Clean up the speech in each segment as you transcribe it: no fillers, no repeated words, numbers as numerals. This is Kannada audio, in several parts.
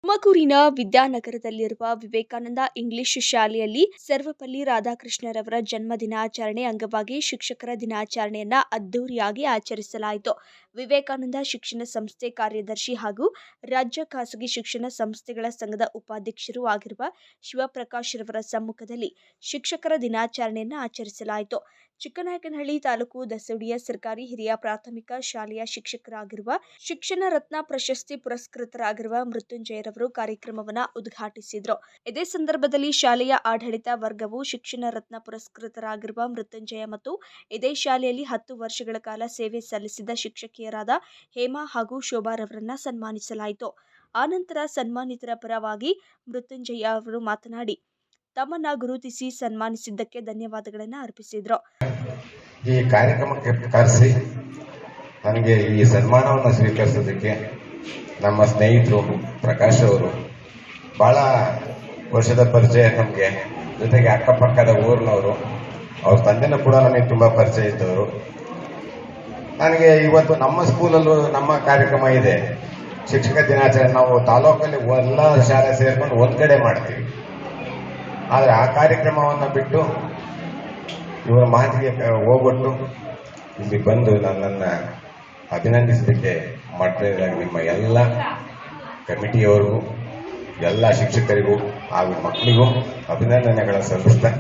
ತುಮಕೂರಿನ ವಿದ್ಯಾನಗರದಲ್ಲಿರುವ ವಿವೇಕಾನಂದ ಇಂಗ್ಲಿಷ್ ಶಾಲೆಯಲ್ಲಿ ಸರ್ವಪಲ್ಲಿ ರಾಧಾಕೃಷ್ಣರವರ ಜನ್ಮ ದಿನಾಚರಣೆ ಅಂಗವಾಗಿ ಶಿಕ್ಷಕರ ದಿನಾಚರಣೆಯನ್ನ ಅದ್ದೂರಿಯಾಗಿ ಆಚರಿಸಲಾಯಿತು. ವಿವೇಕಾನಂದ ಶಿಕ್ಷಣ ಸಂಸ್ಥೆ ಕಾರ್ಯದರ್ಶಿ ಹಾಗೂ ರಾಜ್ಯ ಖಾಸಗಿ ಶಿಕ್ಷಣ ಸಂಸ್ಥೆಗಳ ಸಂಘದ ಉಪಾಧ್ಯಕ್ಷರೂ ಆಗಿರುವ ಶಿವಪ್ರಕಾಶ್ ರವರ ಸಮ್ಮುಖದಲ್ಲಿ ಶಿಕ್ಷಕರ ದಿನಾಚರಣೆಯನ್ನು ಆಚರಿಸಲಾಯಿತು. ಚಿಕ್ಕನಾಯಕನಹಳ್ಳಿ ತಾಲೂಕು ದಸೋಡಿಯ ಸರ್ಕಾರಿ ಹಿರಿಯ ಪ್ರಾಥಮಿಕ ಶಾಲೆಯ ಶಿಕ್ಷಕರಾಗಿರುವ ಶಿಕ್ಷಣ ರತ್ನ ಪ್ರಶಸ್ತಿ ಪುರಸ್ಕೃತರಾಗಿರುವ ಮೃತ್ಯುಂಜಯರವರು ಕಾರ್ಯಕ್ರಮವನ್ನು ಉದ್ಘಾಟಿಸಿದರು. ಇದೇ ಸಂದರ್ಭದಲ್ಲಿ ಶಾಲೆಯ ಆಡಳಿತ ವರ್ಗವು ಶಿಕ್ಷಣ ರತ್ನ ಪುರಸ್ಕೃತರಾಗಿರುವ ಮೃತ್ಯುಂಜಯ ಮತ್ತು ಇದೇ ಶಾಲೆಯಲ್ಲಿ 10 ವರ್ಷಗಳ ಕಾಲ ಸೇವೆ ಸಲ್ಲಿಸಿದ ಶಿಕ್ಷಕಿಯರಾದ ಹೇಮಾ ಹಾಗೂ ಶೋಭಾರವರನ್ನ ಸನ್ಮಾನಿಸಲಾಯಿತು. ಆನಂತರ ಸನ್ಮಾನಿತರ ಪರವಾಗಿ ಮೃತ್ಯುಂಜಯ ಅವರು ಮಾತನಾಡಿ ತಮ್ಮನ್ನ ಗುರುತಿಸಿ ಸನ್ಮಾನಿಸಿದ್ದಕ್ಕೆ ಧನ್ಯವಾದಗಳನ್ನು ಅರ್ಪಿಸಿದರು. ಈ ಕಾರ್ಯಕ್ರಮಕ್ಕೆ ಕರೆಸಿ ನನಗೆ ಈ ಸನ್ಮಾನವನ್ನು ಸ್ವೀಕರಿಸೋದಕ್ಕೆ ನಮ್ಮ ಸ್ನೇಹಿತರು ಪ್ರಕಾಶ್ ಅವರು ಬಹಳ ವರ್ಷದ ಪರಿಚಯ, ನಮಗೆ ಜೊತೆಗೆ ಅಕ್ಕಪಕ್ಕದ ಊರಿನವರು, ಅವ್ರ ತಂದೆನೂ ಕೂಡ ನನಗೆ ತುಂಬಾ ಪರಿಚಯ ಇದ್ದವರು. ನನಗೆ ಇವತ್ತು ನಮ್ಮ ಸ್ಕೂಲಲ್ಲೂ ನಮ್ಮ ಕಾರ್ಯಕ್ರಮ ಇದೆ, ಶಿಕ್ಷಕ ದಿನಾಚರಣೆ. ನಾವು ತಾಲೂಕಲ್ಲಿ ಎಲ್ಲ ಶಾಲೆ ಸೇರ್ಕೊಂಡು ಒಂದ್ ಕಡೆ ಮಾಡ್ತೀವಿ. ಆದರೆ ಆ ಕಾರ್ಯಕ್ರಮವನ್ನು ಬಿಟ್ಟು ಇವರ ಮಾತಿಗೆ ಹೋಗ್ಬಿಟ್ಟು ಇಲ್ಲಿ ಬಂದು ನನ್ನನ್ನು ಅಭಿನಂದಿಸಲಿಕ್ಕೆ ಮಾಡ್ತಾ ನಿಮ್ಮ ಎಲ್ಲ ಕಮಿಟಿಯವರಿಗೂ, ಎಲ್ಲ ಶಿಕ್ಷಕರಿಗೂ ಹಾಗೂ ಮಕ್ಕಳಿಗೂ ಅಭಿನಂದನೆಗಳನ್ನು ಸಲ್ಲಿಸ್ತಾ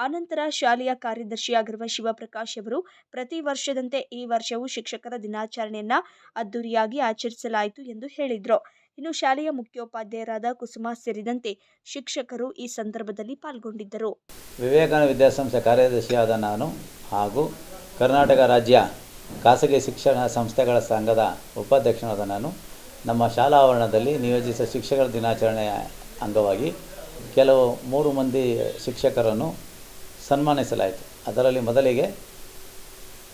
ಆನಂತರ ಶಾಲೆಯ ಕಾರ್ಯದರ್ಶಿಯಾಗಿರುವ ಶಿವಪ್ರಕಾಶ್ ಅವರು ಪ್ರತಿ ವರ್ಷದಂತೆ ಈ ವರ್ಷವೂ ಶಿಕ್ಷಕರ ದಿನಾಚರಣೆಯನ್ನ ಅದ್ದೂರಿಯಾಗಿ ಆಚರಿಸಲಾಯಿತು ಎಂದು ಹೇಳಿದರು. ಇನ್ನು ಶಾಲೆಯ ಮುಖ್ಯೋಪಾಧ್ಯಾಯರಾದ ಕುಸುಮ ಸೇರಿದಂತೆ ಶಿಕ್ಷಕರು ಈ ಸಂದರ್ಭದಲ್ಲಿ ಪಾಲ್ಗೊಂಡಿದ್ದರು. ವಿವೇಕಾನಂದ ವಿದ್ಯಾಸಂಸ್ಥೆ ಕಾರ್ಯದರ್ಶಿಯಾದ ನಾನು ಹಾಗೂ ಕರ್ನಾಟಕ ರಾಜ್ಯ ಖಾಸಗಿ ಶಿಕ್ಷಣ ಸಂಸ್ಥೆಗಳ ಸಂಘದ ಉಪಾಧ್ಯಕ್ಷನಾದ ನಾನು ನಮ್ಮ ಶಾಲಾ ಆವರಣದಲ್ಲಿ ನಿಯೋಜಿತ ಶಿಕ್ಷಕರ ದಿನಾಚರಣೆಯ ಅಂಗವಾಗಿ ಕೆಲವು 3 ಮಂದಿ ಶಿಕ್ಷಕರನ್ನು ಸನ್ಮಾನಿಸಲಾಯಿತು. ಅದರಲ್ಲಿ ಮೊದಲಿಗೆ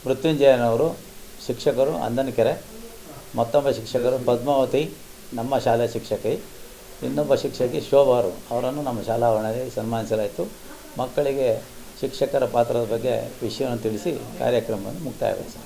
ಮೃತ್ಯುಂಜಯನವರು ಶಿಕ್ಷಕರು ಅಂದನಕೆರೆ, ಮತ್ತೊಬ್ಬ ಶಿಕ್ಷಕರು ಪದ್ಮಾವತಿ ನಮ್ಮ ಶಾಲೆ ಶಿಕ್ಷಕಿ, ಇನ್ನೊಬ್ಬ ಶಿಕ್ಷಕಿ ಶೋಭಾರು ಅವರನ್ನು ನಮ್ಮ ಶಾಲಾ ಆವರಣದಲ್ಲಿ ಸನ್ಮಾನಿಸಲಾಯಿತು. ಮಕ್ಕಳಿಗೆ ಶಿಕ್ಷಕರ ಪಾತ್ರದ ಬಗ್ಗೆ ವಿಷಯವನ್ನು ತಿಳಿಸಿ ಕಾರ್ಯಕ್ರಮವನ್ನು ಮುಕ್ತಾಯಗೊಳಿಸಿದರು.